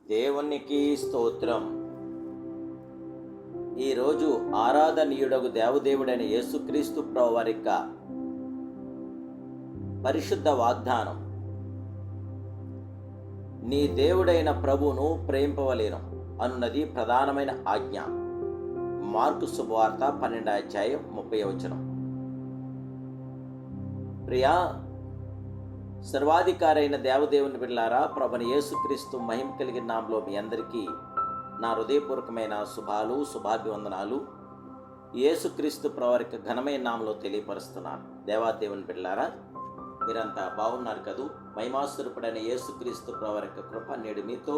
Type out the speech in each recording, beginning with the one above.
దేవునికి స్తోత్రం. ఈరోజు ఆరాధనీయుడగు దేవదేవుడైన యేసుక్రీస్తు ప్రభువారి యొక్క పరిశుద్ధ వాగ్దానం, నీ దేవుడైన ప్రభువును ప్రేమింపవలెను అన్నది ప్రధానమైన ఆజ్ఞ. మార్కు శుభవార్త 12:30. ప్రియా సర్వాధికారైన దేవదేవుని బిడ్డలారా, ప్రభుని యేసుక్రీస్తు మహిమ కలిగిన నామములో మీ అందరికీ నా హృదయపూర్వకమైన శుభాభివందనాలు యేసుక్రీస్తు ప్రభువారి యొక్క ఘనమైన నామములో తెలియపరుస్తున్నాను. దేవాదేవుని బిడ్డలారా, మీరంతా బాగున్నారు కదూ? మహిమాస్వరూపుడైన యేసుక్రీస్తు ప్రభువారి యొక్క కృప నేడు మీతో,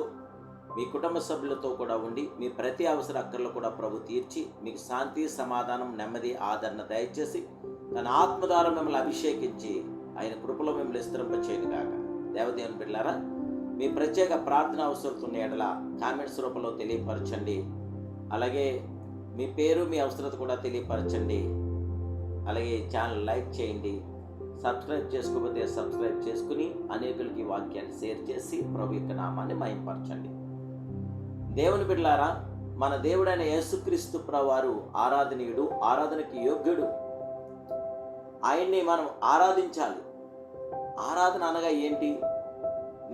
మీ కుటుంబ సభ్యులతో కూడా ఉండి, మీ ప్రతి అవసర అక్కర్లు కూడా ప్రభు తీర్చి, మీకు శాంతి, సమాధానం, నెమ్మది, ఆదరణ దయచేసి తన ఆత్మ ద్వారా మిమ్మల్ని అభిషేకించి ఆయన కృపలో మిమ్మల్ని స్థిరింపచేయను గాక. దేవదేవుని బిడ్డలారా, మీ ప్రత్యేక ప్రార్థన అవసరతున్న ఎడల కామెంట్స్ రూపంలో తెలియపరచండి. అలాగే మీ పేరు, మీ అవసరత కూడా తెలియపరచండి. అలాగే ఛానల్ లైక్ చేయండి. సబ్స్క్రైబ్ చేసుకోకపోతే సబ్స్క్రైబ్ చేసుకుని అనేకులకి వాక్యాన్ని షేర్ చేసి ప్రభు యొక్క నామాన్ని మహిమపరచండి. దేవుని బిడ్డలారా, మన దేవుడైన యేసుక్రీస్తు ప్రభువారు ఆరాధనీయుడు, ఆరాధనకి యోగ్యుడు. ఆయన్ని మనం ఆరాధించాలి. ఆరాధన అనగా ఏంటి?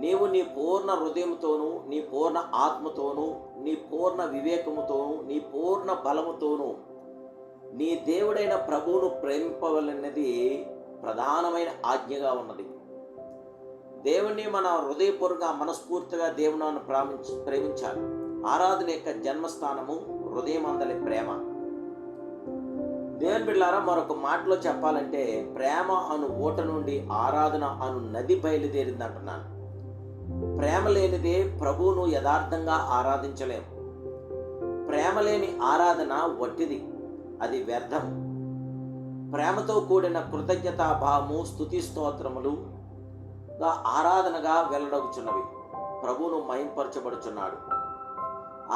నీవు నీ పూర్ణ హృదయంతోనూ, నీ పూర్ణ ఆత్మతోనూ, నీ పూర్ణ వివేకముతోనూ, నీ పూర్ణ బలముతోనూ నీ దేవుడైన ప్రభువును ప్రేమింపవలన్నది ప్రధానమైన ఆజ్ఞగా ఉన్నది. దేవుణ్ణి మన హృదయపూర్వకంగా, మనస్ఫూర్తిగా దేవుని ప్రేమించాలి. ఆరాధన యొక్క జన్మస్థానము హృదయం అందలి ప్రేమ. దేవుని బిడ్డలారా, మరొక మాటలో చెప్పాలంటే, ప్రేమ అను ఊట నుండి ఆరాధన అను నది బయలుదేరింది అంటున్నాను. ప్రేమ లేనిదే ప్రభువును యథార్థంగా ఆరాధించలేము. ప్రేమ లేని ఆరాధన వట్టిది, అది వ్యర్థం. ప్రేమతో కూడిన కృతజ్ఞతాభావము, స్తుతి స్తోత్రములుగా ఆరాధనగా వెల్లడవుచున్నవి. ప్రభువును మహింపరచబడుచున్నాడు.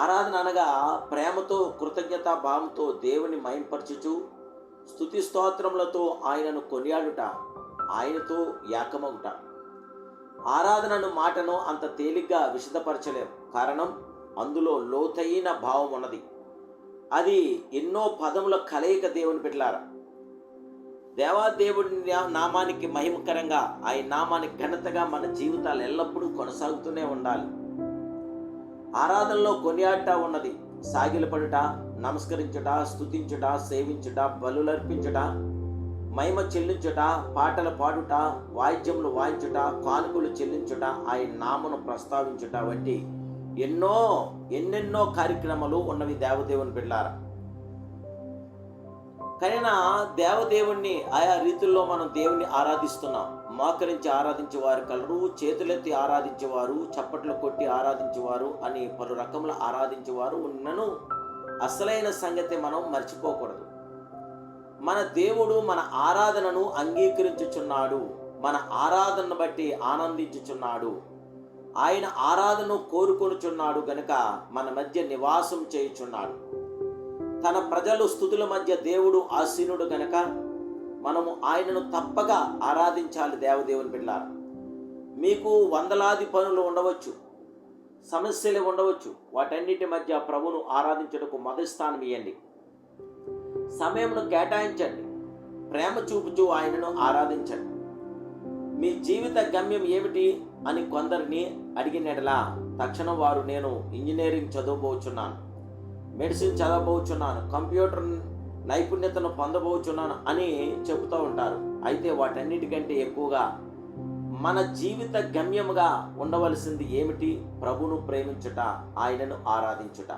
ఆరాధన అనగా ప్రేమతో, కృతజ్ఞతాభావంతో దేవుని మహింపరచుచు, స్తుతి స్తోత్రములతో ఆయనను కొనియాడుట, ఆయనతో ఏకమగుట. ఆరాధనను మాటను అంత తేలిగ్గా విశదపరచలేం. కారణం, అందులో లోతైన భావం ఉన్నది. అది ఎన్నో పదముల కలయిక. దేవుని బిడ్డలారా, దేవాదేవుడి నామానికి మహిమకరంగా, ఆయన నామానికి ఘనతగా మన జీవితాలు ఎల్లప్పుడూ కొనసాగుతూనే ఉండాలి. ఆరాధనలో కొనియాడట ఉన్నది. సాగిలపడుట, నమస్కరించుట, స్తుతించుట, సేవించుట, బలులర్పించుట, మహిమ చెల్లించుట, పాటలు పాడుట, వాయిద్యములు వాయించుట, కానుకలు చెల్లించుట, ఆయన నామను ప్రస్తావించుట వంటి ఎన్నెన్నో కార్యక్రమాలు ఉన్నవి దేవదేవుని బిడ్డలారా. కనుక దేవదేవుణ్ణి ఆయా రీతుల్లో మనం దేవుణ్ణి ఆరాధిస్తున్నాం. మోకరించి ఆరాధించేవారు కలరు, చేతులెత్తి ఆరాధించేవారు, చప్పట్లు కొట్టి ఆరాధించేవారు అని పలు రకముల ఆరాధించేవారు ఉన్నను అసలైన సంగతి మనం మర్చిపోకూడదు. మన దేవుడు మన ఆరాధనను అంగీకరించుచున్నాడు. మన ఆరాధనను బట్టి ఆనందించుచున్నాడు. ఆయన ఆరాధనను కోరుకొనుచున్నాడు గనుక మన మధ్య నివాసం చేయుచున్నాడు. తన ప్రజలు స్తుతుల మధ్య దేవుడు ఆసీనుడు గనక మనము ఆయనను తప్పక ఆరాధించాలి. దేవదేవుని బిడ్డలారా, మీకు వందలాది పనులు ఉండవచ్చు, సమస్యలు ఉండవచ్చు. వాటన్నిటి మధ్య ప్రభువును ఆరాధించుటకు మొదటి స్థానం ఇవ్వండి. సమయమును కేటాయించండి. ప్రేమ చూపుచూ ఆయనను ఆరాధించండి. మీ జీవిత గమ్యం ఏమిటి అని కొందరిని అడిగినట్లా తక్షణం వారు, నేను ఇంజనీరింగ్ చదవబోచున్నాను, మెడిసిన్ చదవబోచున్నాను, కంప్యూటర్ నైపుణ్యతను పొందబోచున్నాను అని చెబుతూ ఉంటారు. అయితే వాటన్నిటికంటే ఎక్కువగా మన జీవిత గమ్యముగా ఉండవలసింది ఏమిటి? ప్రభువును ప్రేమించుట, ఆయనను ఆరాధించుట.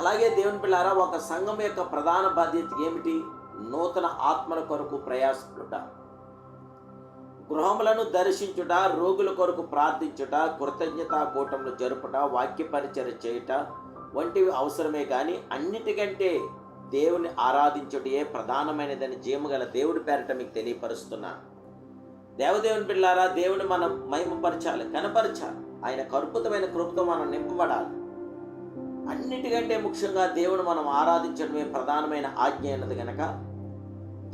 అలాగే దేవుని పిల్లారా, ఒక సంఘం యొక్క ప్రధాన బాధ్యత ఏమిటి? నూతన ఆత్మల కొరకు ప్రయాసపడుట, గృహములను దర్శించుట, రోగుల కొరకు ప్రార్థించుట, కృతజ్ఞతా కూటములు జరుపుట, వాక్య పరిచర్య చేయుట వంటివి అవసరమే. కానీ అన్నిటికంటే దేవుని ఆరాధించుటయే ప్రధానమైనదని జీవగల దేవుడి పేరిట మీకు తెలియపరుస్తున్నాను. దేవదేవుని బిడ్డలారా, దేవుని మనం మహిమపరచాలి, కనపరచాలి. ఆయన అద్భుతమైన కృపతో మనం నింపబడాలి. అన్నిటికంటే ముఖ్యంగా దేవుని మనం ఆరాధించడమే ప్రధానమైన ఆజ్ఞ అయినది కనుక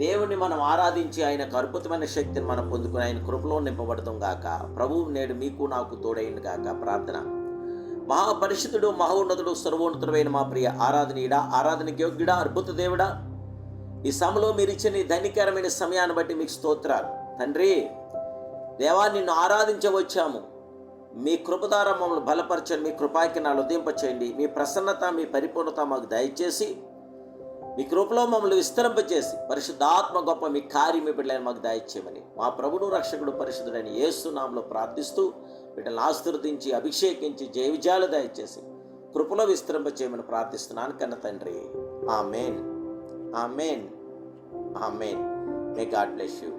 దేవుని మనం ఆరాధించి ఆయనకు అద్భుతమైన శక్తిని మనం పొందుకుని ఆయన కృపలో నింపబడతాం గాక. ప్రభువు నేడు మీకు నాకు తోడైంది గాక. ప్రార్థన. మహాపరిశుద్ధుడు, మహోన్నతుడు, సర్వోన్నతుడైన మా ప్రియ ఆరాధనీయుడా, ఆరాధనకి యోగ్యుడా, అద్భుత దేవుడా, ఈ సమయంలో మీరు ఇచ్చిన ఈ ధన్యకరమైన సమయాన్ని బట్టి మీకు స్తోత్రాలు తండ్రి. దేవా, నిన్ను ఆరాధించవచ్చాము. మీ కృప ద్వారా మమ్మల్ని బలపరచండి, మీ కృపాకి నాలు ఉదయింపచేయండి. మీ ప్రసన్నత, మీ పరిపూర్ణత మాకు దయచేసి మీ కృపలో మమ్మల్ని విస్తరింపచేసి పరిశుద్ధాత్మ గొప్ప మీ కార్యం మీ బిడ్డలను మాకు దయచేయమని మా ప్రభుడు రక్షకుడు పరిశుద్ధుడైన యేసు నామములో ప్రార్థిస్తూ బిడ్డలను ఆశీర్వదించి అభిషేకించి జయ విజయాలు దయచేసి కృపలో విస్తరింపచేయమని ప్రార్థిస్తున్నాను కన్న తండ్రి. Amen, amen, amen. May God bless you.